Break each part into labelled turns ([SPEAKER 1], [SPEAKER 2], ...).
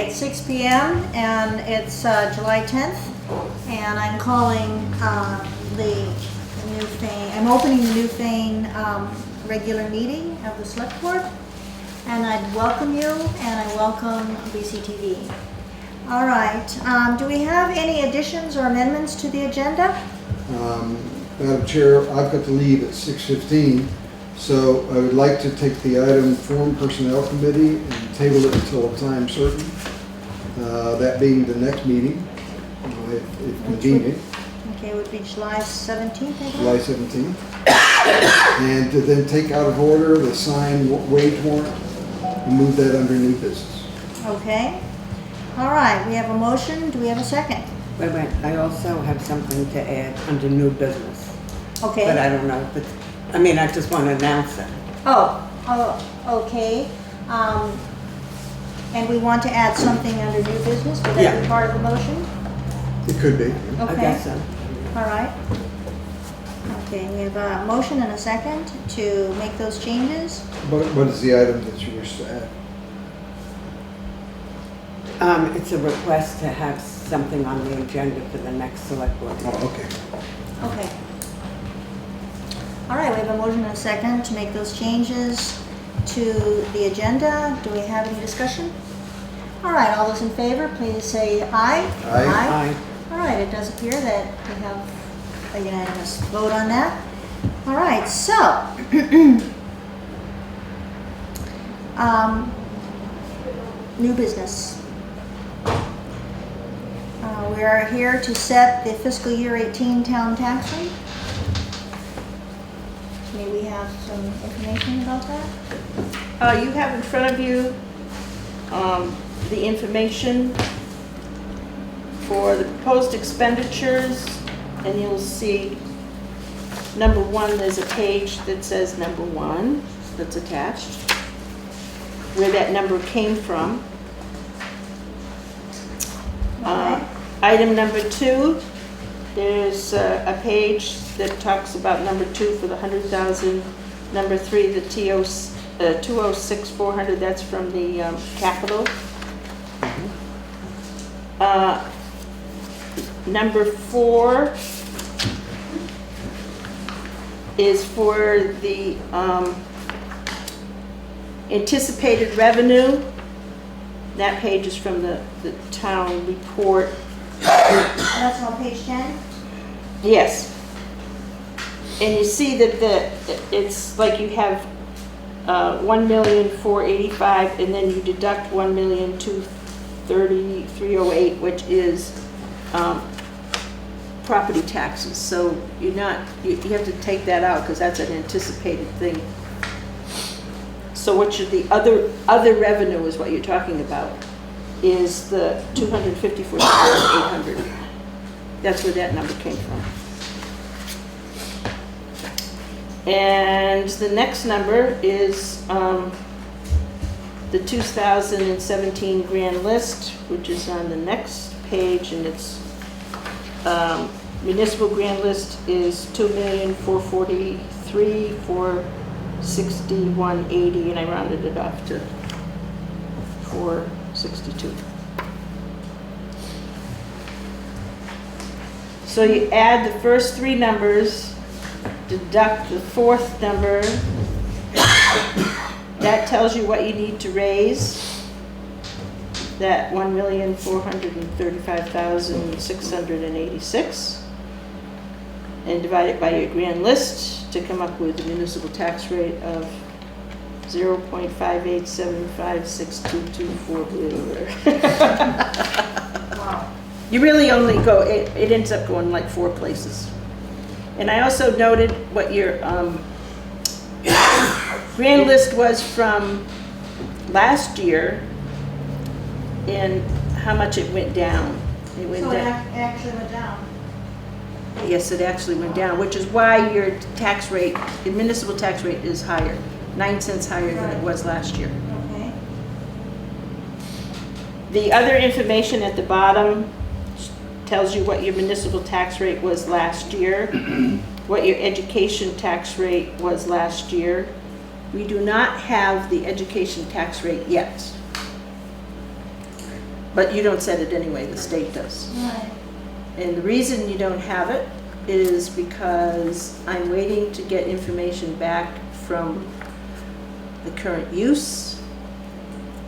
[SPEAKER 1] Okay, it's 6 p.m. and it's July 10th, and I'm calling the Newfane, I'm opening the Newfane regular meeting of the Select Board, and I'd welcome you, and I welcome BCTV. All right, do we have any additions or amendments to the agenda?
[SPEAKER 2] Madam Chair, I've got to leave at 6:15, so I would like to take the item Form Personnel Committee and table it until a time certain, that being the next meeting, if convenient.
[SPEAKER 1] Okay, it would be July 17th, I think?
[SPEAKER 2] July 17th. And to then take out of order the signed wage warrant and move that under new business.
[SPEAKER 1] Okay. All right, we have a motion. Do we have a second?
[SPEAKER 3] Wait, I also have something to add under new business.
[SPEAKER 1] Okay.
[SPEAKER 3] But I don't know if it's, I mean, I just want to announce it.
[SPEAKER 1] Okay. And we want to add something under new business? Would that be
[SPEAKER 3] Yeah.
[SPEAKER 1] part of the motion?
[SPEAKER 2] It could be.
[SPEAKER 3] I
[SPEAKER 1] Okay.
[SPEAKER 3] guess so.
[SPEAKER 1] All right. Okay, we have a motion and a second to make those changes.
[SPEAKER 2] What is the item that you wish to add?
[SPEAKER 3] It's a request to have something on the agenda for the next select board.
[SPEAKER 2] Oh, okay.
[SPEAKER 1] Okay. All right, we have a motion and a second to make those changes to the agenda. Do we have any discussion? All right, all those in favor, please say aye.
[SPEAKER 2] Aye.
[SPEAKER 3] Aye.
[SPEAKER 1] All right, it does appear that we have a unanimous vote on that. All right, so new business. We are here to set the fiscal year 18 town tax rate. May we have some information about that?
[SPEAKER 4] You have in front of you the information for the proposed expenditures, and you'll see number one, there's a page that says number one that's attached, where that number came from.
[SPEAKER 1] Okay.
[SPEAKER 4] Item number two, there's a page that talks about number two for the 100,000. Number three, the 206,400, that's from the capital. Number four is for the anticipated revenue. That page is from the town report.
[SPEAKER 1] That's on page 10?
[SPEAKER 4] Yes. And you see that it's like you have 1,485,000, and then you deduct 1,230,308, which is property taxes. So you have to take that out because that's an anticipated thing. So what should the other revenue is what you're talking about, is the 254,800. That's where that number came from. And the next number is the 2017 grand list, which is on the next page, and it's municipal grand list is 2,443,461.80, and I rounded it off to 462. So you add the first three numbers, deduct the fourth number. That tells you what you need to raise. That 1,435,686, and divide it by your grand list to come up with the municipal tax rate of 0.587562224.
[SPEAKER 1] Wow.
[SPEAKER 4] You really only go, it ends up going like 4 places. And I also noted what your grand list was from last year and how much it went down. It went
[SPEAKER 1] So it
[SPEAKER 4] down.
[SPEAKER 1] actually went down.
[SPEAKER 4] Yes, it actually went down, which is why your tax rate, the municipal tax rate is higher, 9 cents higher than it was last year.
[SPEAKER 1] Okay.
[SPEAKER 4] The other information at the bottom tells you what your municipal tax rate was last year, what your education tax rate was last year. We do not have the education tax rate yet. But you don't set it anyway, the state does.
[SPEAKER 1] Right.
[SPEAKER 4] And the reason you don't have it is because I'm waiting to get information back from the current use.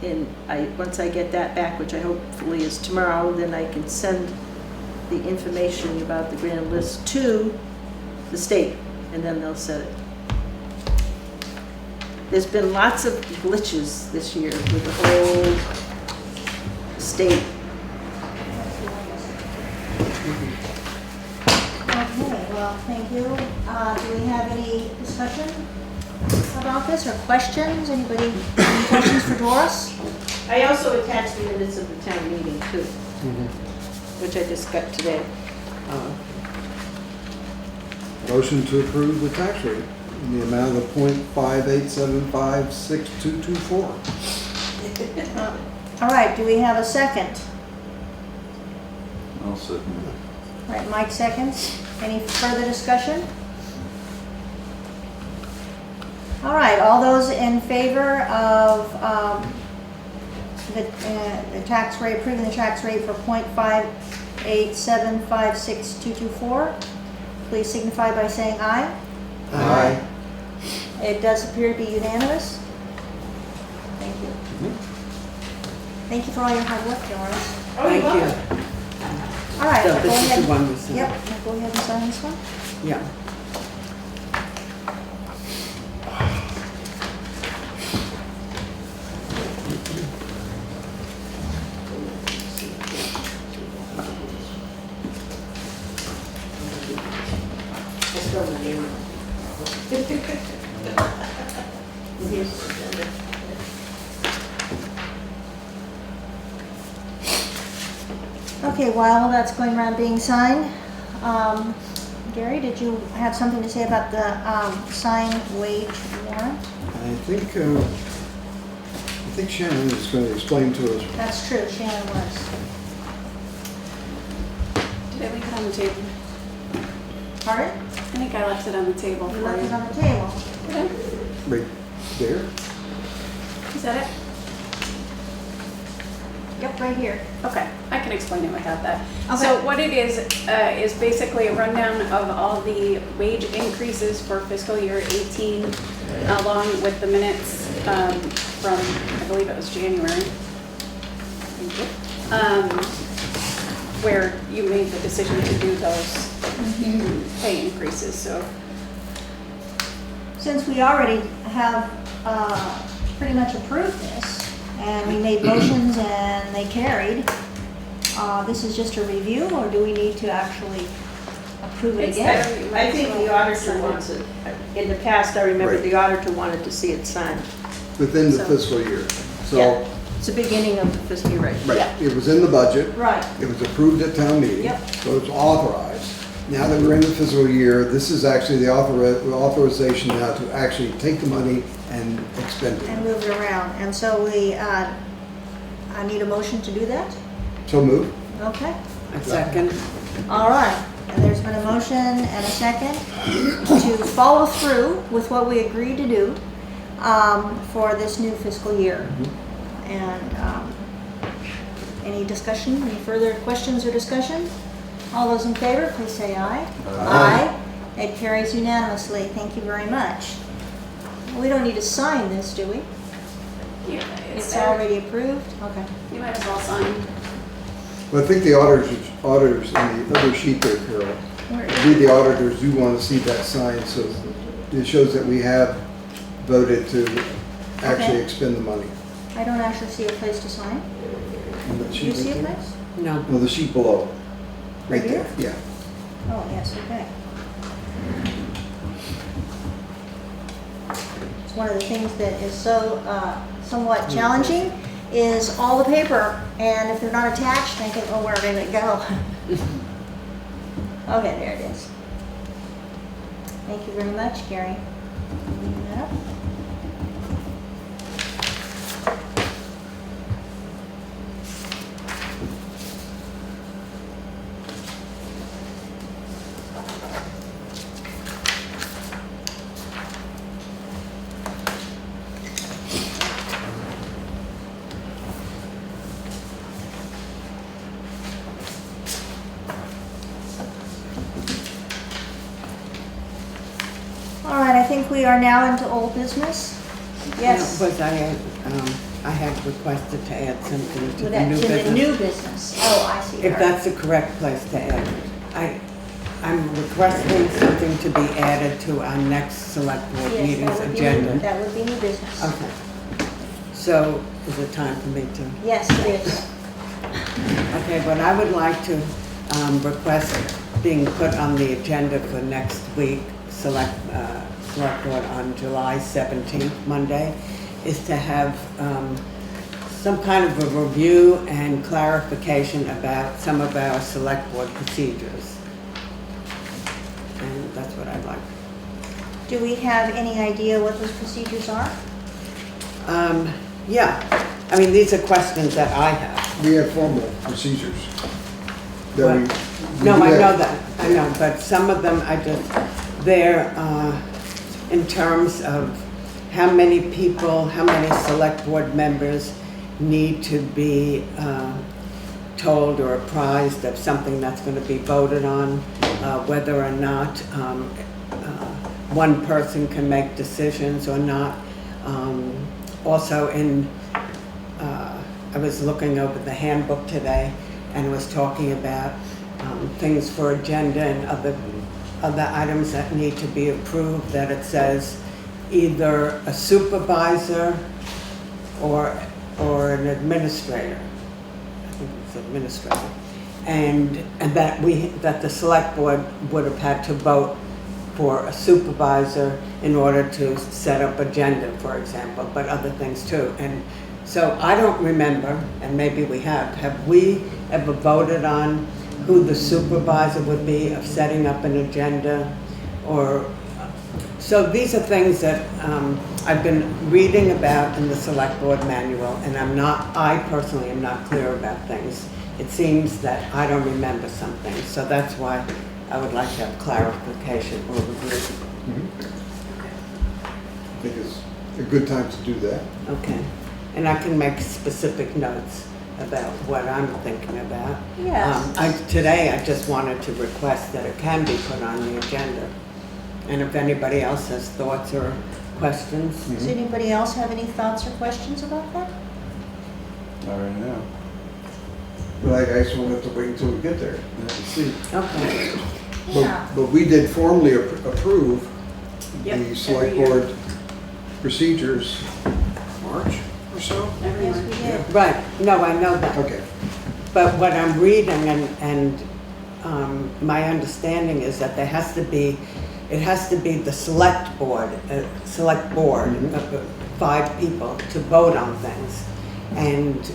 [SPEAKER 4] And once I get that back, which I hopefully is tomorrow, then I can send the information about the grand list to the state, and then they'll set it. There's been lots of glitches this year with the whole state.
[SPEAKER 1] Okay, well, thank you. Do we have any discussion about this or questions? Anybody, any questions for Doris?
[SPEAKER 4] I also attached the minutes of the town meeting too, which I just got today.
[SPEAKER 2] Motion to approve the tax rate in the amount of .587562224.
[SPEAKER 1] All right, do we have a second?
[SPEAKER 5] I'll second
[SPEAKER 1] All right, Mike seconds. Any further discussion? All right, all those in favor of the tax rate, approving the tax rate for .587562224, please signify by saying aye.
[SPEAKER 2] Aye.
[SPEAKER 1] It does appear to be unanimous. Thank you. Thank you for all your hard work, Doris.
[SPEAKER 3] Thank you.
[SPEAKER 1] All right,
[SPEAKER 3] So
[SPEAKER 1] go
[SPEAKER 3] this is
[SPEAKER 1] ahead.
[SPEAKER 3] the one we sent.
[SPEAKER 1] Yep, go ahead and sign this one.
[SPEAKER 3] Yeah.
[SPEAKER 1] Okay, while that's going around being signed, Gary, did you have something to say about the signed wage warrant?
[SPEAKER 2] I think Shannon is going to explain to us.
[SPEAKER 1] That's true, Shannon was.
[SPEAKER 6] Did I leave it on the table?
[SPEAKER 1] Pardon?
[SPEAKER 6] I think I left it on the table
[SPEAKER 1] You
[SPEAKER 6] for
[SPEAKER 1] left
[SPEAKER 6] you.
[SPEAKER 1] it on the table.
[SPEAKER 2] Right there.
[SPEAKER 6] Is that it?
[SPEAKER 1] Yep, right here.
[SPEAKER 6] Okay, I can explain it without that.
[SPEAKER 1] Okay.
[SPEAKER 6] So what it is basically a rundown of all the wage increases for fiscal year 18, along with the minutes from, I believe it was January. Thank you. Where you made the decision to do those pay increases, so.
[SPEAKER 1] Since we already have pretty much approved this, and we made motions and they carried, this is just a review, or do we need to actually approve it
[SPEAKER 6] It's
[SPEAKER 1] again?
[SPEAKER 6] better you
[SPEAKER 4] I think the auditor
[SPEAKER 6] send it.
[SPEAKER 4] wants it. In the past, I remember
[SPEAKER 2] Right.
[SPEAKER 4] the auditor wanted to see it signed.
[SPEAKER 2] Within the
[SPEAKER 4] So-
[SPEAKER 2] fiscal year. So,
[SPEAKER 4] Yeah. It's the beginning of the fiscal year, right?
[SPEAKER 2] right,
[SPEAKER 4] Yeah.
[SPEAKER 2] it was in the budget.
[SPEAKER 1] Right.
[SPEAKER 2] It was approved at town meeting.
[SPEAKER 1] Yep.
[SPEAKER 2] So it's authorized. Now that we're in the fiscal year, this is actually the authorization now to actually take the money and expend
[SPEAKER 1] And
[SPEAKER 2] it.
[SPEAKER 1] move it around, and so I need a motion to do that?
[SPEAKER 2] So move.
[SPEAKER 1] Okay.
[SPEAKER 3] A second.
[SPEAKER 1] All right, and there's been a motion and a second to follow through with what we agreed to do for this new fiscal year. And any discussion, any further questions or discussion? All those in favor, please say aye.
[SPEAKER 2] Aye.
[SPEAKER 1] It carries unanimously. Thank you very much. We don't need to sign this, do we?
[SPEAKER 6] Yeah,
[SPEAKER 1] It's
[SPEAKER 6] there.
[SPEAKER 1] already approved? Okay.
[SPEAKER 6] You might as well sign.
[SPEAKER 2] But I think the auditors in the other sheet there, Carol,
[SPEAKER 1] Where-
[SPEAKER 2] we, the auditors, do want to see that signed, so it shows that we have voted to actually
[SPEAKER 1] Okay.
[SPEAKER 2] expend the money.
[SPEAKER 1] I don't actually see a place to sign.
[SPEAKER 2] On that
[SPEAKER 1] Do
[SPEAKER 2] sheet
[SPEAKER 1] you see a
[SPEAKER 2] right there?
[SPEAKER 1] place?
[SPEAKER 3] No.
[SPEAKER 2] No, the sheet below.
[SPEAKER 1] Right
[SPEAKER 2] Right there, yeah.
[SPEAKER 1] Oh, yes, okay. It's one of the things that is so somewhat challenging is all the paper, and if they're not attached, I think, oh, where did it go? Okay, there it is. Thank you very much, Gary. Cleaning that up. think we are now into old business. Yes.
[SPEAKER 3] Was I had requested to add something to
[SPEAKER 1] Well,
[SPEAKER 3] the new
[SPEAKER 1] that's in the
[SPEAKER 3] business.
[SPEAKER 1] new business. Oh, I see.
[SPEAKER 3] If that's the correct place to add it. I'm requesting something to be added to our next select board
[SPEAKER 1] Yes,
[SPEAKER 3] meeting's
[SPEAKER 1] that would be-
[SPEAKER 3] agenda.
[SPEAKER 1] That would be new business.
[SPEAKER 3] Okay. So, is it time for me to?
[SPEAKER 1] Yes, it is.
[SPEAKER 3] Okay, but I would like to request being put on the agenda for next week, select board on July 17th, Monday, is to have some kind of a review and clarification about some of our select board procedures. And that's what I'd like.
[SPEAKER 1] Do we have any idea what those procedures are?
[SPEAKER 3] Yeah, I mean, these are questions that I have.
[SPEAKER 2] We have formal procedures that we.
[SPEAKER 3] No,
[SPEAKER 2] we
[SPEAKER 3] I
[SPEAKER 2] have-
[SPEAKER 3] know that, I know, but some of them they're in terms of how many people, how many select board members need to be told or apprised of something that's going to be voted on, whether or not one person can make decisions or not. Also I was looking over the handbook today and was talking about things for agenda and other items that need to be approved, that it says either a supervisor or an administrator. I think it's administrator. And that the select board would have had to vote for a supervisor in order to set up agenda, for example, but other things too. And so I don't remember, and maybe we have we ever voted on who the supervisor would be of setting up an agenda? Or, so these are things that I've been reading about in the select board manual, and I personally am not clear about things. It seems that I don't remember something, so that's why I would like to have clarification or review.
[SPEAKER 2] I think it's a good time to do that.
[SPEAKER 3] Okay, and I can make specific notes about what I'm thinking about.
[SPEAKER 1] Yes.
[SPEAKER 3] Today, I just wanted to request that it can be put on the agenda. And if anybody else has thoughts or questions.
[SPEAKER 1] Does anybody else have any thoughts or questions about that?
[SPEAKER 5] Not right now.
[SPEAKER 2] But I guess we'll have to wait until we get there and see.
[SPEAKER 3] Okay,
[SPEAKER 1] Yeah.
[SPEAKER 2] But we did formally approve
[SPEAKER 6] Yep,
[SPEAKER 2] the select
[SPEAKER 6] every year.
[SPEAKER 2] board procedures March or so?
[SPEAKER 1] Yes, we did.
[SPEAKER 3] right, no, I know that.
[SPEAKER 2] Okay.
[SPEAKER 3] But what I'm reading and my understanding is that it has to be the select board of 5 people to vote on things. And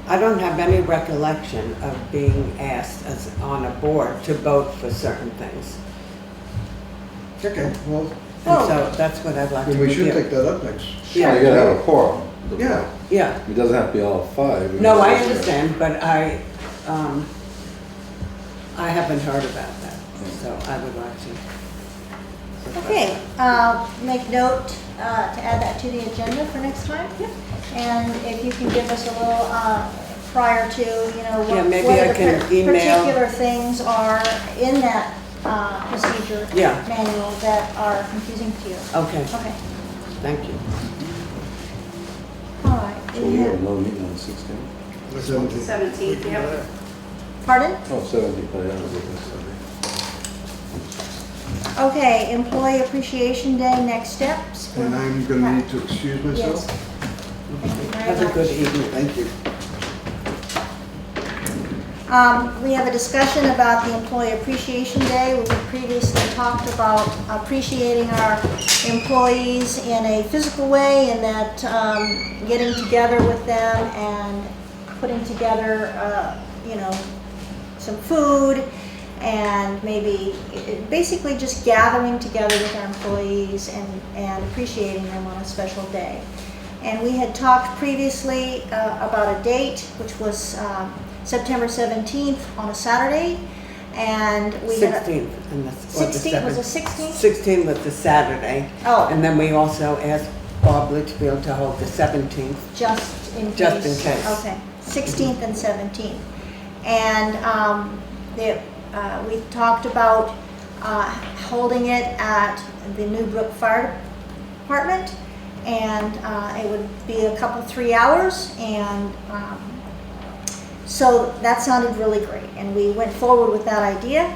[SPEAKER 3] I don't have any recollection of being asked on a board to vote for certain things.
[SPEAKER 2] Okay, well,
[SPEAKER 3] And so that's what I'd like to
[SPEAKER 2] then we should
[SPEAKER 3] review.
[SPEAKER 2] take that up next.
[SPEAKER 5] Yeah, you gotta have a quorum.
[SPEAKER 2] Yeah.
[SPEAKER 3] Yeah,
[SPEAKER 5] It doesn't have to be all 5.
[SPEAKER 3] no, I understand, but I haven't heard about that, so I would like to.
[SPEAKER 1] Okay, make note to add that to the agenda for next time. And if you can give us a little prior to,
[SPEAKER 3] Yeah,
[SPEAKER 1] what
[SPEAKER 3] maybe
[SPEAKER 1] what
[SPEAKER 3] I
[SPEAKER 1] the
[SPEAKER 3] can email.
[SPEAKER 1] particular things are in that procedure
[SPEAKER 3] Yeah.
[SPEAKER 1] manual that are confusing to you.
[SPEAKER 3] Okay,
[SPEAKER 1] Okay,
[SPEAKER 3] thank you.
[SPEAKER 1] all right.
[SPEAKER 5] So we have no meeting on the 16th?
[SPEAKER 6] 17th, yep.
[SPEAKER 1] Pardon?
[SPEAKER 5] Oh, 17th, I was looking at
[SPEAKER 1] Okay, Employee Appreciation Day, next steps.
[SPEAKER 2] And I'm gonna need to excuse
[SPEAKER 1] Yes.
[SPEAKER 2] myself.
[SPEAKER 1] Thank you very
[SPEAKER 3] Have a
[SPEAKER 1] much.
[SPEAKER 3] good evening.
[SPEAKER 2] Thank you.
[SPEAKER 1] We have a discussion about the Employee Appreciation Day. We had previously talked about appreciating our employees in a physical way, and that getting together with them and putting together, some food, and maybe basically just gathering together with our employees and appreciating them on a special day. And we had talked previously about a date, which was September 17th on a Saturday, and we had...
[SPEAKER 3] 16th. And that's, or the
[SPEAKER 1] 16th, was it
[SPEAKER 3] 7th.
[SPEAKER 1] 16th?
[SPEAKER 3] 16th was the Saturday.
[SPEAKER 1] Oh.
[SPEAKER 3] And then we also asked Bob Litchfield to hold the 17th.
[SPEAKER 1] Just in case.
[SPEAKER 3] Just in case.
[SPEAKER 1] Okay, 16th and 17th. And we talked about holding it at the Newbrook Fire Department, and it would be a couple, 3 hours, and so that sounded really great, and we went forward with that idea.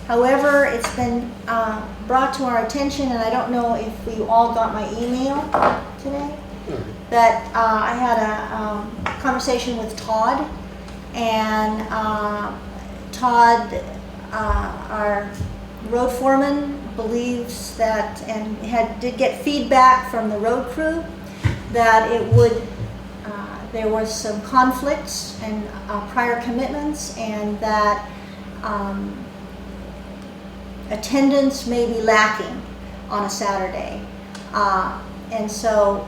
[SPEAKER 1] However, it's been brought to our attention, and I don't know if you all got my email today, that I had a conversation with Todd, and Todd, our road foreman, believes that, and did get feedback from the road crew, that it would, there was some conflicts and prior commitments, and that attendance may be lacking on a Saturday. And so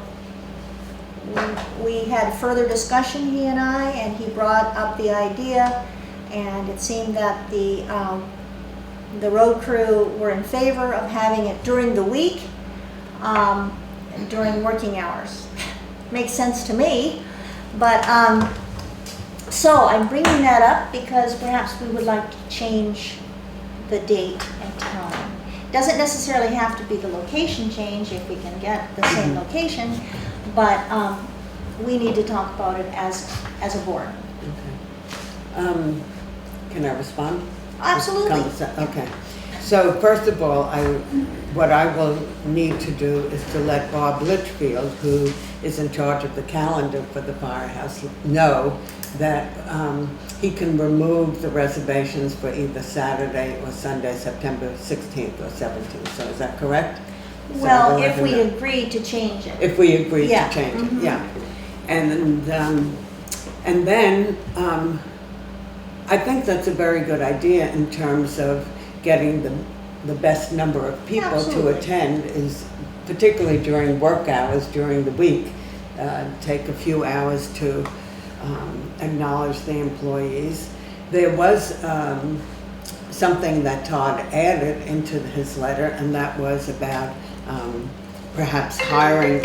[SPEAKER 1] we had further discussion, he and I, and he brought up the idea, and it seemed that the road crew were in favor of having it during the week, during working hours. Makes sense to me, but so I'm bringing that up because perhaps we would like to change the date and time. Doesn't necessarily have to be the location change if we can get the same location, but we need to talk about it as a board.
[SPEAKER 3] Okay. Can I respond?
[SPEAKER 1] Absolutely.
[SPEAKER 3] Okay. So first of all, what I will need to do is to let Bob Litchfield, who is in charge of the calendar for the firehouse, know that he can remove the reservations for either Saturday or Sunday, September 16th or 17th. So is that correct?
[SPEAKER 1] Well,
[SPEAKER 3] So
[SPEAKER 1] if we
[SPEAKER 3] know.
[SPEAKER 1] agree to change it.
[SPEAKER 3] If we agree
[SPEAKER 1] Yeah.
[SPEAKER 3] to change
[SPEAKER 1] Mhm.
[SPEAKER 3] it, yeah. And then I think that's a very good idea in terms of getting the best number of people
[SPEAKER 1] Absolutely.
[SPEAKER 3] to attend, is particularly during work hours during the week. Take a few hours to acknowledge the employees. There was something that Todd added into his letter, and that was about perhaps hiring.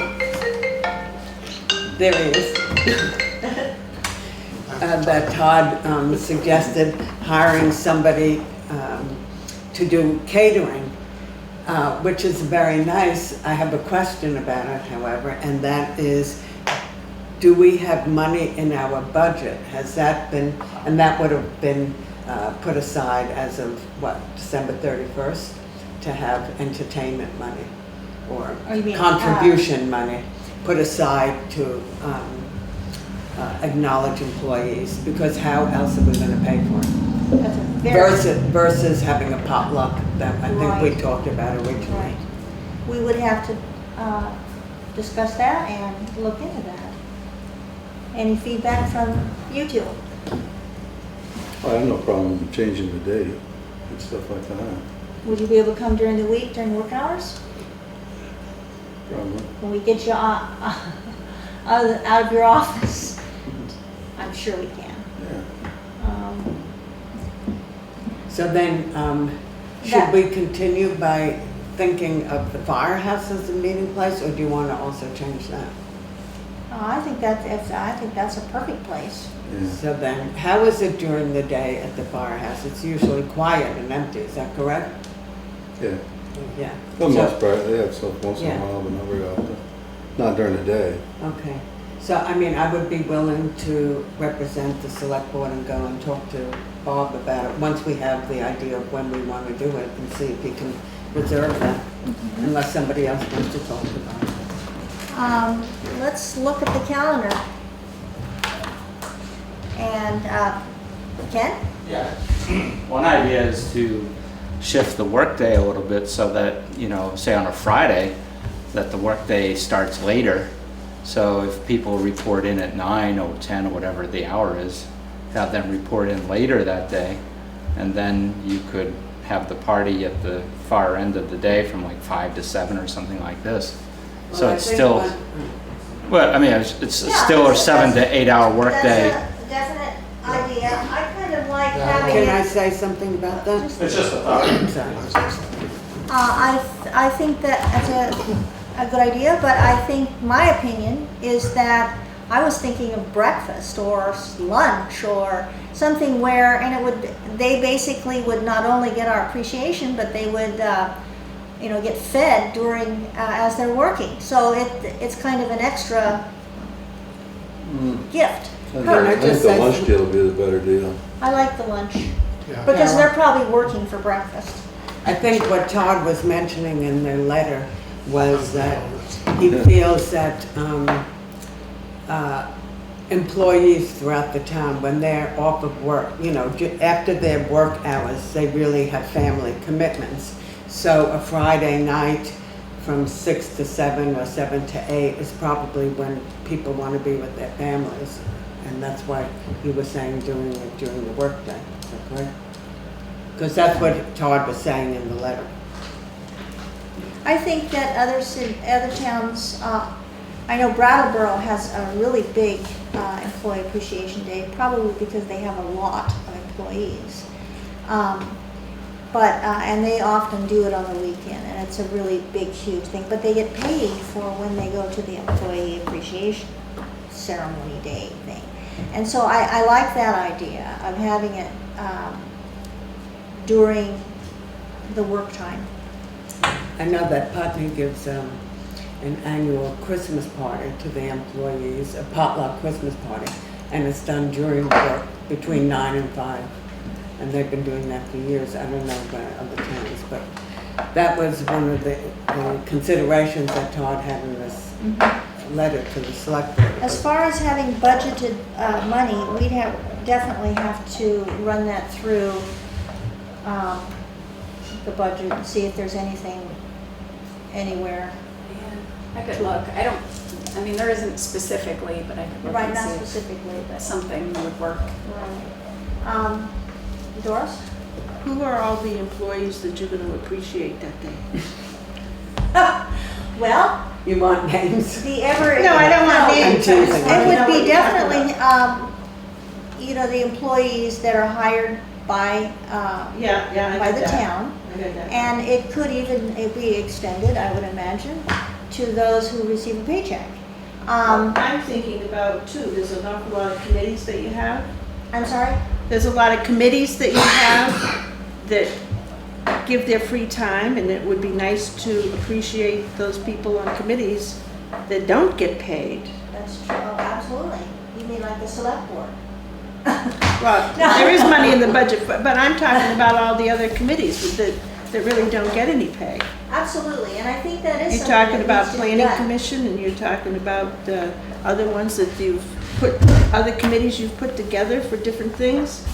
[SPEAKER 3] There he is. That Todd suggested hiring somebody to do catering, which is very nice. I have a question about it, however, and that is, do we have money in our budget? Has that been, and that would have been put aside as of, what, December 31st, to have entertainment money or
[SPEAKER 1] Oh, you mean,
[SPEAKER 3] contribution money put aside to acknowledge employees, because how else are we going to pay for it?
[SPEAKER 1] That's a very
[SPEAKER 3] Versus having a potluck that I think we
[SPEAKER 1] Right.
[SPEAKER 3] talked about originally.
[SPEAKER 1] right. We would have to discuss that and look into that. Any feedback from you two?
[SPEAKER 5] I have no problem changing the date and stuff like that.
[SPEAKER 1] Would you be able to come during the week, during work hours?
[SPEAKER 5] Probably.
[SPEAKER 1] When we get you out of your office? I'm sure we can.
[SPEAKER 5] Yeah.
[SPEAKER 3] So then, should
[SPEAKER 1] That-
[SPEAKER 3] we continue by thinking of the firehouse as a meeting place, or do you want to also change that?
[SPEAKER 1] I think that's a perfect place.
[SPEAKER 5] Yeah.
[SPEAKER 3] So then, how is it during the day at the firehouse? It's usually quiet and empty, is that correct?
[SPEAKER 5] Yeah.
[SPEAKER 3] Yeah.
[SPEAKER 5] For the
[SPEAKER 3] So-
[SPEAKER 5] most part, they have stuff once in a
[SPEAKER 3] Yeah.
[SPEAKER 5] while, but not very often. Not during the day.
[SPEAKER 3] Okay. So, I mean, I would be willing to represent the select board and go and talk to Bob about it, once we have the idea of when we want to do it, and see if he can reserve that, unless somebody else wants to talk about it.
[SPEAKER 1] Let's look at the calendar. And, Ken?
[SPEAKER 7] Yeah. One idea is to shift the workday a little bit so that, say on a Friday, that the workday starts later. So if people report in at 9 or 10 or whatever the hour is, have them report in later that day. And then you could have the party at the far end of the day from like 5 to 7 or something like this. So
[SPEAKER 3] Well, I
[SPEAKER 7] it's
[SPEAKER 3] think
[SPEAKER 7] still,
[SPEAKER 3] what-
[SPEAKER 7] well, I mean, it's
[SPEAKER 1] Yeah,
[SPEAKER 7] still a
[SPEAKER 1] that's-
[SPEAKER 7] 7 to 8 hour workday.
[SPEAKER 1] That's a definite idea. I kind of like having
[SPEAKER 3] Can I
[SPEAKER 1] it.
[SPEAKER 3] say something about that?
[SPEAKER 7] It's just a thought.
[SPEAKER 3] Sorry.
[SPEAKER 1] I think that that's a good idea, but I think my opinion is that I was thinking of breakfast or lunch or something where, and they basically would not only get our appreciation, but they would, get fed during, as they're working. So it's kind of an extra gift.
[SPEAKER 5] I
[SPEAKER 1] Perk.
[SPEAKER 5] think the lunch deal would be the better deal.
[SPEAKER 1] I like the lunch,
[SPEAKER 2] Yeah.
[SPEAKER 1] because they're probably working for breakfast.
[SPEAKER 3] I think what Todd was mentioning in the letter was that he feels that employees throughout the town, when they're off of work, after their work hours, they really have family commitments. So a Friday night from 6 to 7 or 7 to 8 is probably when people want to be with their families. And that's why he was saying doing it during the workday. Is that correct? Because that's what Todd was saying in the letter.
[SPEAKER 1] I think that other towns, I know Brattleboro has a really big Employee Appreciation Day, probably because they have a lot of employees. And they often do it on the weekend, and it's a really big, huge thing. But they get paid for when they go to the Employee Appreciation Ceremony Day thing. And so I like that idea of having it during the work time.
[SPEAKER 3] I know that Putney gives an annual Christmas party to the employees, a potluck Christmas party, and it's done during work between 9 and 5. And they've been doing that for years. I don't know about other towns, but that was one of the considerations that Todd had in this letter to the select board.
[SPEAKER 1] As far as having budgeted money, we'd definitely have to run that through the budget and see if there's anything anywhere.
[SPEAKER 6] Yeah, I could look. There isn't specifically, but I could look
[SPEAKER 1] Right,
[SPEAKER 6] and
[SPEAKER 1] not
[SPEAKER 6] see
[SPEAKER 1] specifically,
[SPEAKER 6] if
[SPEAKER 1] but.
[SPEAKER 6] something would work.
[SPEAKER 1] Right. Doris?
[SPEAKER 4] Who are all the employees that you're going to appreciate that day?
[SPEAKER 1] Well,
[SPEAKER 3] You want names?
[SPEAKER 1] the ever.
[SPEAKER 4] No, I don't want names.
[SPEAKER 3] I'm choosing.
[SPEAKER 1] It would be definitely, the employees that are hired by,
[SPEAKER 4] Yeah,
[SPEAKER 1] by the town.
[SPEAKER 4] I got that.
[SPEAKER 1] And it could even be extended, I would imagine, to those who receive a paycheck.
[SPEAKER 4] I'm thinking about too, there's an awful lot of committees that you have.
[SPEAKER 1] I'm sorry?
[SPEAKER 4] There's a lot of committees that you have that give their free time, and it would be nice to appreciate those people on committees that don't get paid.
[SPEAKER 1] That's true, oh, absolutely. You mean like the select board?
[SPEAKER 4] Well, there is money in the budget, but I'm talking about all the other committees that really don't get any pay.
[SPEAKER 1] Absolutely, and I think that is
[SPEAKER 4] You're
[SPEAKER 1] something
[SPEAKER 4] talking
[SPEAKER 1] that
[SPEAKER 4] about
[SPEAKER 1] needs to be
[SPEAKER 4] planning
[SPEAKER 1] done.
[SPEAKER 4] commission, and you're talking about other ones that other committees you've put together for different things.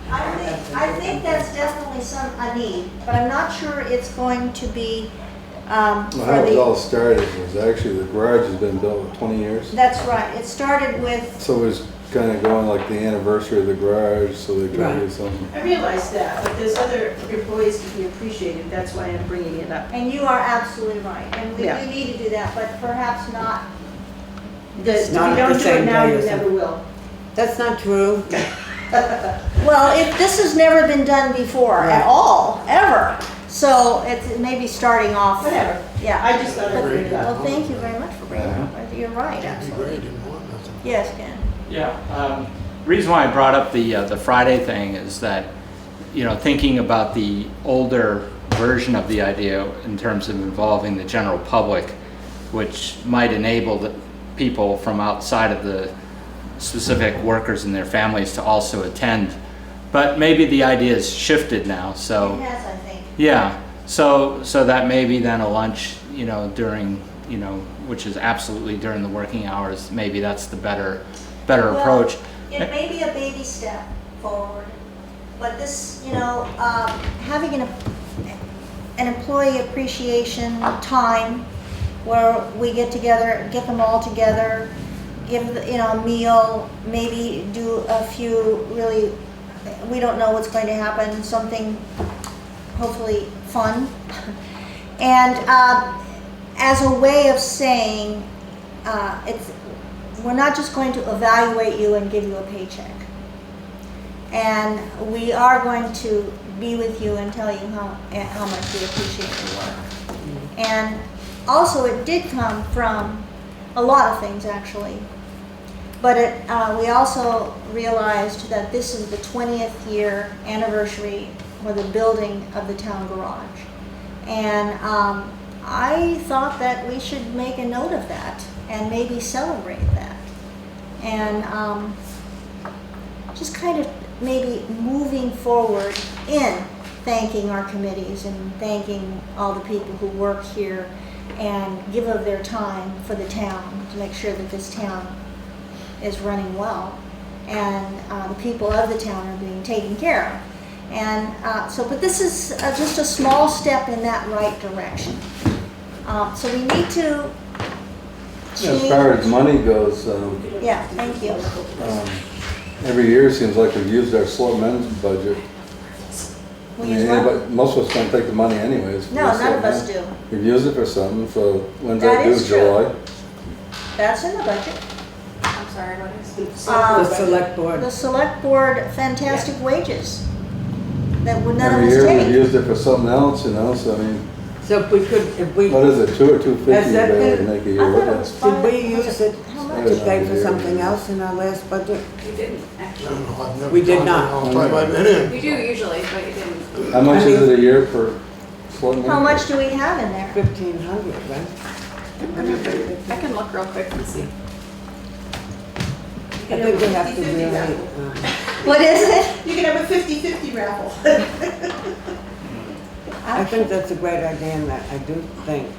[SPEAKER 1] I think that's definitely a need, but I'm not sure it's going to be,
[SPEAKER 5] Well, how it all started was actually the garage has been built for 20 years.
[SPEAKER 1] That's right, it started with,
[SPEAKER 5] So it was kind of going like the anniversary of the garage, so they tried to do
[SPEAKER 3] Right.
[SPEAKER 5] something.
[SPEAKER 4] I realize that, but there's other employees to be appreciated, that's why I'm bringing it up.
[SPEAKER 1] and you are absolutely right, and we
[SPEAKER 4] Yeah.
[SPEAKER 1] need to do that, but perhaps not.
[SPEAKER 4] That if you
[SPEAKER 3] not at
[SPEAKER 4] don't
[SPEAKER 3] the
[SPEAKER 4] do
[SPEAKER 3] same
[SPEAKER 4] it now,
[SPEAKER 3] day
[SPEAKER 4] you
[SPEAKER 3] as
[SPEAKER 4] never will.
[SPEAKER 3] That's not true.
[SPEAKER 1] Well, this has never been done before
[SPEAKER 3] Right.
[SPEAKER 1] at all, ever, so it's maybe starting off.
[SPEAKER 4] Whatever.
[SPEAKER 1] Yeah.
[SPEAKER 4] I just thought I'd bring it
[SPEAKER 1] Well,
[SPEAKER 4] up.
[SPEAKER 1] thank you very much for bringing it up, you're right, absolutely. Yes, Ken?
[SPEAKER 7] Yeah, reason why I brought up the Friday thing is that, thinking about the older version of the idea in terms of involving the general public, which might enable the people from outside of the specific workers and their families to also attend. But maybe the idea has shifted now, so.
[SPEAKER 1] It has, I think.
[SPEAKER 7] Yeah, so that maybe then a lunch, during, which is absolutely during the working hours, maybe that's the better
[SPEAKER 1] Well,
[SPEAKER 7] approach.
[SPEAKER 1] It may be a baby step forward, but this, having an employee appreciation time where we get together, get them all together, give, a meal, maybe do a few really, we don't know what's going to happen, something hopefully fun. And as a way of saying, we're not just going to evaluate you and give you a paycheck. And we are going to be with you and tell you how much we appreciate your work. And also it did come from a lot of things actually. But we also realized that this is the 20th year anniversary for the building of the town garage. And I thought that we should make a note of that and maybe celebrate that. And just kind of maybe moving forward in thanking our committees and thanking all the people who work here and give of their time for the town to make sure that this town is running well and the people of the town are being taken care of. And but this is just a small step in that right direction. So we need to change.
[SPEAKER 5] As far as money goes,
[SPEAKER 1] Yeah, thank you.
[SPEAKER 5] every year it seems like we've used our slow men's budget.
[SPEAKER 1] We use what?
[SPEAKER 5] Most of us don't take the money anyways. for
[SPEAKER 1] No,
[SPEAKER 5] the
[SPEAKER 1] none
[SPEAKER 5] slow
[SPEAKER 1] of us
[SPEAKER 5] men.
[SPEAKER 1] do.
[SPEAKER 5] We've used it for something, so when's
[SPEAKER 1] That
[SPEAKER 5] that due,
[SPEAKER 1] is true.
[SPEAKER 5] July?
[SPEAKER 1] That's in the budget.
[SPEAKER 6] I'm sorry, what is?
[SPEAKER 3] The select board.
[SPEAKER 1] The select board fantastic wages that none of
[SPEAKER 5] Every
[SPEAKER 1] us
[SPEAKER 5] year we've
[SPEAKER 1] take.
[SPEAKER 5] used it for something else, you know, so I mean,
[SPEAKER 3] So if we could, if we,
[SPEAKER 5] what is it, 2 or 250
[SPEAKER 3] Has that
[SPEAKER 5] barely
[SPEAKER 3] been-
[SPEAKER 5] make a
[SPEAKER 1] I
[SPEAKER 5] year?
[SPEAKER 1] thought it
[SPEAKER 5] What
[SPEAKER 1] was
[SPEAKER 5] is-
[SPEAKER 3] did we
[SPEAKER 1] was
[SPEAKER 3] use it
[SPEAKER 1] How
[SPEAKER 5] I
[SPEAKER 1] much?
[SPEAKER 5] don't
[SPEAKER 3] to
[SPEAKER 5] know.
[SPEAKER 3] pay for something else in our last budget?
[SPEAKER 6] You didn't, actually.
[SPEAKER 3] We did not.
[SPEAKER 8] All the time I've been in.
[SPEAKER 6] We do usually, but you didn't.
[SPEAKER 5] How much
[SPEAKER 3] I
[SPEAKER 5] is
[SPEAKER 3] mean-
[SPEAKER 5] it a year for slow men?
[SPEAKER 1] How much do we have in there?
[SPEAKER 3] 1,500, right?
[SPEAKER 6] I can look real quick and see.
[SPEAKER 3] I think we have to
[SPEAKER 8] 50-50
[SPEAKER 3] really,
[SPEAKER 8] raffle.
[SPEAKER 1] What is it?
[SPEAKER 8] You can have a 50-50 raffle.
[SPEAKER 3] I think that's a great idea, and that I do think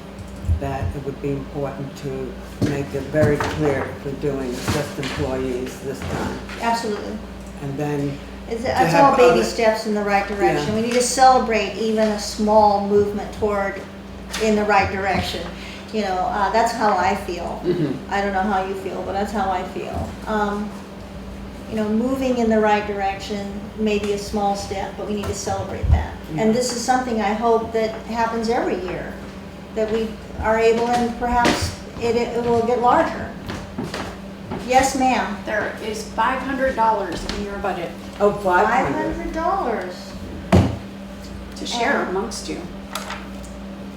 [SPEAKER 3] that it would be important to make it very clear if we're doing just employees this time.
[SPEAKER 1] Absolutely.
[SPEAKER 3] And then,
[SPEAKER 1] It's
[SPEAKER 3] have
[SPEAKER 1] all baby
[SPEAKER 3] other-
[SPEAKER 1] steps in the right direction.
[SPEAKER 3] Yeah.
[SPEAKER 1] We need to celebrate even a small movement toward, in the right direction. You know, that's how I feel. I don't know how you feel, but that's how I feel. You know, moving in the right direction may be a small step, but we need to celebrate that. And this is something I hope that happens every year, that we are able, and perhaps it will get larger. Yes, ma'am.
[SPEAKER 6] There is $500 in your budget
[SPEAKER 3] oh, 500.
[SPEAKER 1] $500.
[SPEAKER 6] to share amongst you.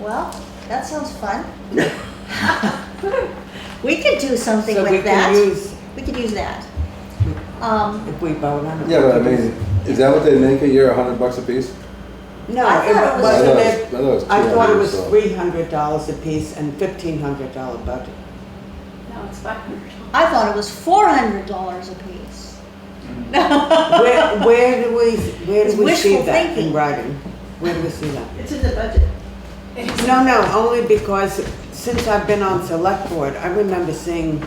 [SPEAKER 1] Well, that sounds fun. We could do something
[SPEAKER 3] So we
[SPEAKER 1] with that.
[SPEAKER 3] can use,
[SPEAKER 1] We could use that.
[SPEAKER 3] if we vote on it.
[SPEAKER 5] Yeah, but I mean, is that what they make a year, $100 a piece?
[SPEAKER 3] No,
[SPEAKER 1] I thought it was-
[SPEAKER 3] wasn't
[SPEAKER 5] I
[SPEAKER 3] it,
[SPEAKER 5] thought it was
[SPEAKER 3] I thought it was
[SPEAKER 5] 200, so.
[SPEAKER 3] $300 a piece and $1,500 budget.
[SPEAKER 6] No, it's $500.
[SPEAKER 1] I thought it was $400 a piece.
[SPEAKER 3] Where do we
[SPEAKER 1] It's
[SPEAKER 3] see
[SPEAKER 1] wishful
[SPEAKER 3] that in
[SPEAKER 1] thinking.
[SPEAKER 3] writing? Where do we see that?
[SPEAKER 8] It's in the budget.
[SPEAKER 6] It is-
[SPEAKER 3] No, only because since I've been on select board, I remember seeing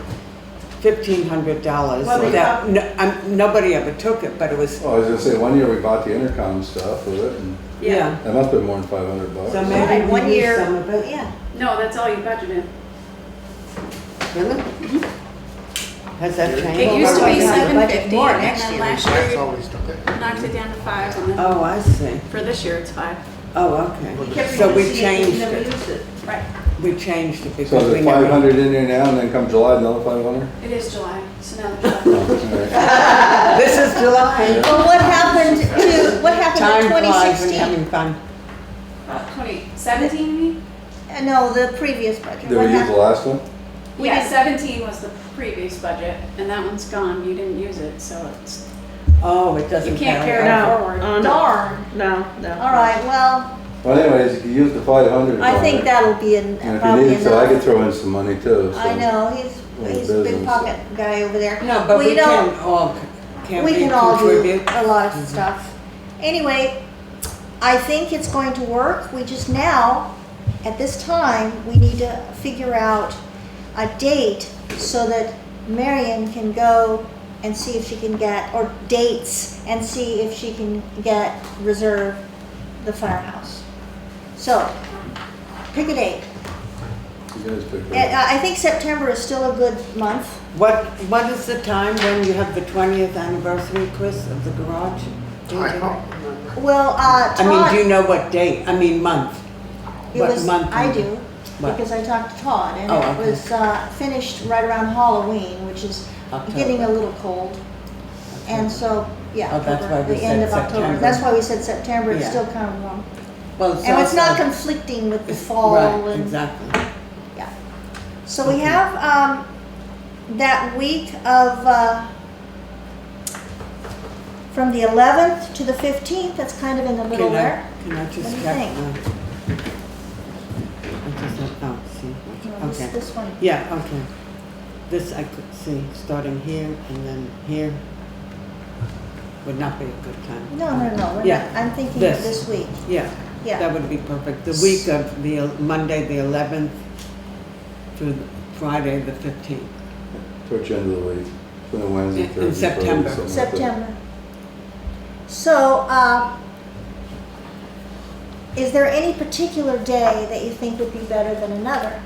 [SPEAKER 3] $1,500
[SPEAKER 8] Well,
[SPEAKER 3] that, nobody ever took it, but it was,
[SPEAKER 5] Oh, I was gonna say, one year we bought the intercom stuff with it, and
[SPEAKER 3] yeah.
[SPEAKER 5] that must have been more than $500.
[SPEAKER 3] So
[SPEAKER 1] Right,
[SPEAKER 3] maybe we
[SPEAKER 1] 1
[SPEAKER 3] use
[SPEAKER 1] year,
[SPEAKER 3] some of it.
[SPEAKER 1] yeah.
[SPEAKER 6] No, that's all you budgeted.
[SPEAKER 3] Really? Has that changed?
[SPEAKER 6] It used to be
[SPEAKER 1] we're gonna have to budget
[SPEAKER 6] 750,
[SPEAKER 1] more
[SPEAKER 6] and
[SPEAKER 1] next
[SPEAKER 6] then
[SPEAKER 1] year.
[SPEAKER 6] last
[SPEAKER 8] That's
[SPEAKER 6] year
[SPEAKER 8] always took it.
[SPEAKER 6] you knocked it down to 5, and then
[SPEAKER 3] Oh, I see.
[SPEAKER 6] for this year it's 5.
[SPEAKER 3] Oh,
[SPEAKER 8] We
[SPEAKER 3] okay.
[SPEAKER 8] kept
[SPEAKER 3] So we
[SPEAKER 8] reducing it,
[SPEAKER 3] changed
[SPEAKER 8] never
[SPEAKER 3] it.
[SPEAKER 8] used it.
[SPEAKER 6] Right.
[SPEAKER 3] We changed it
[SPEAKER 5] So
[SPEAKER 3] because
[SPEAKER 5] is
[SPEAKER 3] we
[SPEAKER 5] it
[SPEAKER 3] never.
[SPEAKER 5] 500 in there now, and then come July, another 500?
[SPEAKER 6] It is July, so now
[SPEAKER 5] Oh,
[SPEAKER 6] the
[SPEAKER 5] all right.
[SPEAKER 3] This is July.
[SPEAKER 1] Well, what happened in
[SPEAKER 3] Time flies when
[SPEAKER 1] 2016?
[SPEAKER 3] having fun.
[SPEAKER 6] 2017, you mean?
[SPEAKER 1] No, the previous budget.
[SPEAKER 5] Did
[SPEAKER 1] What
[SPEAKER 5] we use the
[SPEAKER 1] happened?
[SPEAKER 5] last one?
[SPEAKER 6] Yeah, 17 was the previous budget, and that one's gone. You didn't use it, so it's,
[SPEAKER 3] Oh, it doesn't
[SPEAKER 6] you can't carry
[SPEAKER 3] over.
[SPEAKER 6] it forward.
[SPEAKER 1] Darn.
[SPEAKER 8] No.
[SPEAKER 1] All right, well,
[SPEAKER 5] Well, anyways, you can use the 500.
[SPEAKER 1] I think
[SPEAKER 5] on it.
[SPEAKER 1] that'll be
[SPEAKER 5] And if you
[SPEAKER 1] probably
[SPEAKER 5] need, so I could
[SPEAKER 1] enough.
[SPEAKER 5] throw in some money too, so.
[SPEAKER 1] I know, he's a
[SPEAKER 5] business.
[SPEAKER 1] big pocket guy over there.
[SPEAKER 3] No, but
[SPEAKER 1] Well,
[SPEAKER 3] we
[SPEAKER 1] you know,
[SPEAKER 3] can all, can't
[SPEAKER 1] we
[SPEAKER 3] we
[SPEAKER 1] can all do
[SPEAKER 3] contribute?
[SPEAKER 1] a lot of stuff. Anyway, I think it's going to work. We just now, at this time, we need to figure out a date so that Marion can go and see if she can get, or dates, and see if she can reserve the firehouse. So, pick a date.
[SPEAKER 5] You guys pick it.
[SPEAKER 1] I think September is still a good month.
[SPEAKER 3] What is the time when you have the 20th anniversary, Chris, of the garage? Do you
[SPEAKER 8] I
[SPEAKER 3] know?
[SPEAKER 8] don't remember.
[SPEAKER 1] Well,
[SPEAKER 3] I mean, do
[SPEAKER 1] Todd,
[SPEAKER 3] you know what date? I mean, month.
[SPEAKER 1] it
[SPEAKER 3] what
[SPEAKER 1] was,
[SPEAKER 3] month
[SPEAKER 1] I
[SPEAKER 3] is it?
[SPEAKER 1] do,
[SPEAKER 3] What?
[SPEAKER 1] because I talked to Todd, and
[SPEAKER 3] Oh,
[SPEAKER 1] it
[SPEAKER 3] okay.
[SPEAKER 1] was finished right around Halloween, which is
[SPEAKER 3] October.
[SPEAKER 1] getting a little cold. And so, yeah,
[SPEAKER 3] Oh, that's
[SPEAKER 1] October,
[SPEAKER 3] why we
[SPEAKER 1] the end
[SPEAKER 3] said
[SPEAKER 1] of October.
[SPEAKER 3] September.
[SPEAKER 1] That's why we said September, it's
[SPEAKER 3] Yeah.
[SPEAKER 1] still kind of warm.
[SPEAKER 3] Well,
[SPEAKER 1] And it's not
[SPEAKER 3] also-
[SPEAKER 1] conflicting with the
[SPEAKER 3] it's-
[SPEAKER 1] fall
[SPEAKER 3] Right,
[SPEAKER 1] and,
[SPEAKER 3] exactly.
[SPEAKER 1] yeah. So we have, that week of, from the 11th to the 15th, that's kind of in the middle there.
[SPEAKER 3] Can I just
[SPEAKER 1] What do you
[SPEAKER 3] check?
[SPEAKER 1] think?
[SPEAKER 3] Oh, see,
[SPEAKER 1] No, this-
[SPEAKER 3] okay.
[SPEAKER 1] This one.
[SPEAKER 3] Yeah, okay. This I could see, starting here and then here would not be a good time.
[SPEAKER 1] No, we're
[SPEAKER 3] Yeah,
[SPEAKER 1] not, I'm thinking of
[SPEAKER 3] this.
[SPEAKER 1] this week.
[SPEAKER 3] Yeah,
[SPEAKER 1] Yeah.
[SPEAKER 3] that would be perfect. The week of the Monday, the 11th through Friday, the 15th.
[SPEAKER 5] Towards the end of the week, from the Wednesday,
[SPEAKER 3] In
[SPEAKER 5] Thursday,
[SPEAKER 3] September.
[SPEAKER 5] Friday, something like that.
[SPEAKER 1] September. So, is there any particular day that you think would be better than another?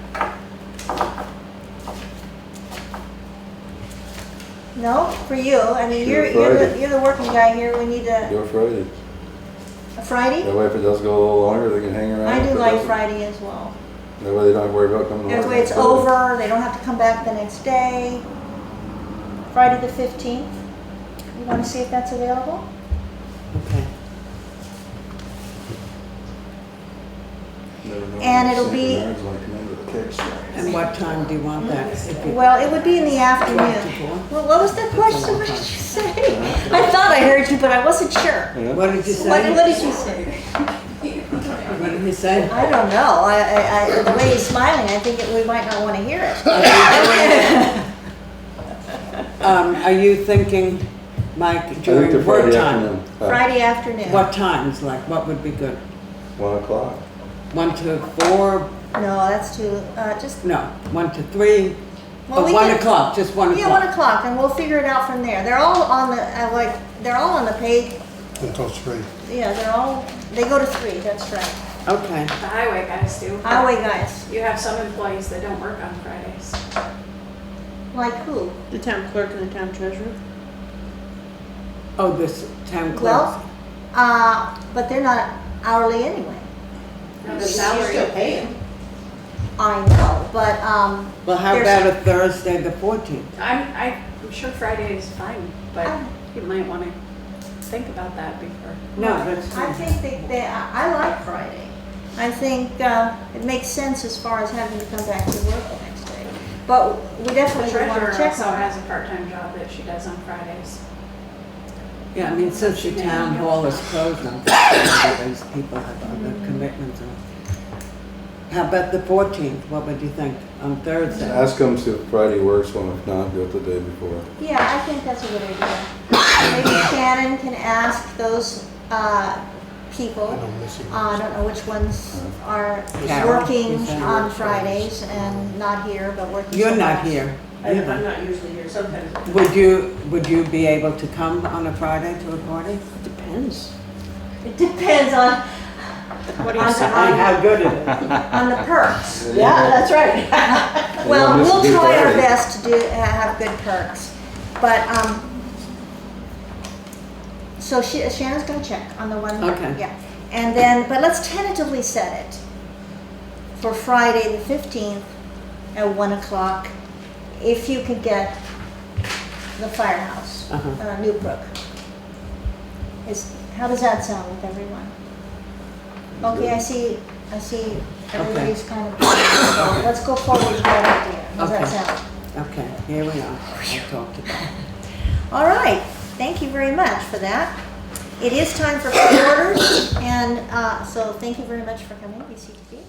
[SPEAKER 1] No, for you. I mean,
[SPEAKER 5] Sure,
[SPEAKER 1] you're
[SPEAKER 5] Friday.
[SPEAKER 1] the working guy here. We need a
[SPEAKER 5] Go Friday.
[SPEAKER 1] Friday.
[SPEAKER 5] That way if it does go a little longer, they can hang around.
[SPEAKER 1] I
[SPEAKER 5] If
[SPEAKER 1] do
[SPEAKER 5] it
[SPEAKER 1] like
[SPEAKER 5] doesn't,
[SPEAKER 1] Friday as well.
[SPEAKER 5] That way they don't have to worry about coming to work.
[SPEAKER 1] That way it's
[SPEAKER 5] next day.
[SPEAKER 1] over. They don't have to come back the next day. Friday the 15th. You want to see if that's available?
[SPEAKER 3] Okay.
[SPEAKER 5] Never know
[SPEAKER 1] And
[SPEAKER 5] when
[SPEAKER 1] it'll
[SPEAKER 5] St.
[SPEAKER 1] be-
[SPEAKER 5] Bernard's might come into the cake store.
[SPEAKER 3] And what time do you want that? If you-
[SPEAKER 1] Well, it would be in the
[SPEAKER 3] 12 to
[SPEAKER 1] afternoon.
[SPEAKER 3] 4?
[SPEAKER 1] Well, what was the question? What did you say? I thought I heard you, but I wasn't sure.
[SPEAKER 5] Yeah.
[SPEAKER 3] What did you say?
[SPEAKER 1] What did you say?
[SPEAKER 3] What did you say?
[SPEAKER 1] I don't know. The way he's smiling, I think we might not want to hear it.
[SPEAKER 3] Are you thinking, Mike,
[SPEAKER 5] I think the
[SPEAKER 3] during work
[SPEAKER 5] Friday
[SPEAKER 3] time?
[SPEAKER 5] afternoon.
[SPEAKER 1] Friday afternoon.
[SPEAKER 3] What times, like, what would be good?
[SPEAKER 5] 1 o'clock.
[SPEAKER 3] 1 to 4?
[SPEAKER 1] No, that's too, just,
[SPEAKER 3] No, 1 to 3?
[SPEAKER 1] Well,
[SPEAKER 3] Oh,
[SPEAKER 1] we
[SPEAKER 3] 1
[SPEAKER 1] can-
[SPEAKER 3] o'clock, just 1
[SPEAKER 1] yeah, 1
[SPEAKER 3] o'clock.
[SPEAKER 1] o'clock, and we'll figure it out from there. They're all on the, they're all on the page.
[SPEAKER 8] Until 3.
[SPEAKER 1] Yeah, they go to 3, that's right.
[SPEAKER 3] Okay,
[SPEAKER 6] The highway guys do.
[SPEAKER 1] Highway guys.
[SPEAKER 6] You have some employees that don't work on Fridays.
[SPEAKER 1] Like who?
[SPEAKER 4] The town clerk and the town treasurer.
[SPEAKER 3] oh, this town clerk.
[SPEAKER 1] Well, but they're not hourly anyway.
[SPEAKER 6] No, the salary.
[SPEAKER 8] pay them.
[SPEAKER 1] I know, but,
[SPEAKER 3] Well, how
[SPEAKER 1] there's-
[SPEAKER 3] about a Thursday, the 14th?
[SPEAKER 6] I'm sure Friday is fine, but
[SPEAKER 1] Oh.
[SPEAKER 6] you might want to think about that before.
[SPEAKER 3] No, that's
[SPEAKER 1] I
[SPEAKER 3] fine.
[SPEAKER 1] think I like Friday. I think it makes sense as far as having to come back to work the next day. But we
[SPEAKER 6] The
[SPEAKER 1] definitely want
[SPEAKER 6] treasurer
[SPEAKER 1] to check
[SPEAKER 6] also
[SPEAKER 1] on
[SPEAKER 6] has
[SPEAKER 1] it.
[SPEAKER 6] a part-time job that she does on Fridays.
[SPEAKER 3] Yeah, I mean, since the town hall is closed on Friday, these people have other commitments on. How about the 14th? What would you think on Thursday?
[SPEAKER 5] Ask them if Friday works, well, if not, do it the day before.
[SPEAKER 1] Yeah, I think that's a good idea. Maybe Shannon can ask those people.
[SPEAKER 8] I don't miss you.
[SPEAKER 1] I don't know which ones are
[SPEAKER 3] Carol,
[SPEAKER 1] working
[SPEAKER 3] is that-
[SPEAKER 1] on Fridays and not here, but working.
[SPEAKER 3] You're
[SPEAKER 1] somewhere
[SPEAKER 3] not
[SPEAKER 1] else.
[SPEAKER 3] here.
[SPEAKER 4] I'm not usually here, sometimes.
[SPEAKER 3] Would you be able to come on a Friday to a party?
[SPEAKER 4] Depends.
[SPEAKER 1] It depends on,
[SPEAKER 6] What do you
[SPEAKER 1] On
[SPEAKER 6] say?
[SPEAKER 1] the-
[SPEAKER 3] And how good it is.
[SPEAKER 1] on the perks.
[SPEAKER 4] Yeah, that's right.
[SPEAKER 1] Well,
[SPEAKER 5] miss a
[SPEAKER 1] we'll
[SPEAKER 5] good
[SPEAKER 1] try our
[SPEAKER 5] party.
[SPEAKER 1] best to have good perks, but, so Shannon's gonna check on the one.
[SPEAKER 3] Okay.
[SPEAKER 1] Yeah, and then, but let's tentatively set it for Friday the 15th at 1 o'clock, if you could get the firehouse,
[SPEAKER 3] Uh-huh.
[SPEAKER 1] Newbrook. How does that sound with everyone? Okay, I see everybody's kind of, so let's go forward with that idea. How's that
[SPEAKER 3] Okay.
[SPEAKER 1] sound?
[SPEAKER 3] Okay, here we are. I'll talk to them.
[SPEAKER 1] All right, thank you very much for that. It is time for pre-orders, and so thank you very much for coming, BCTV.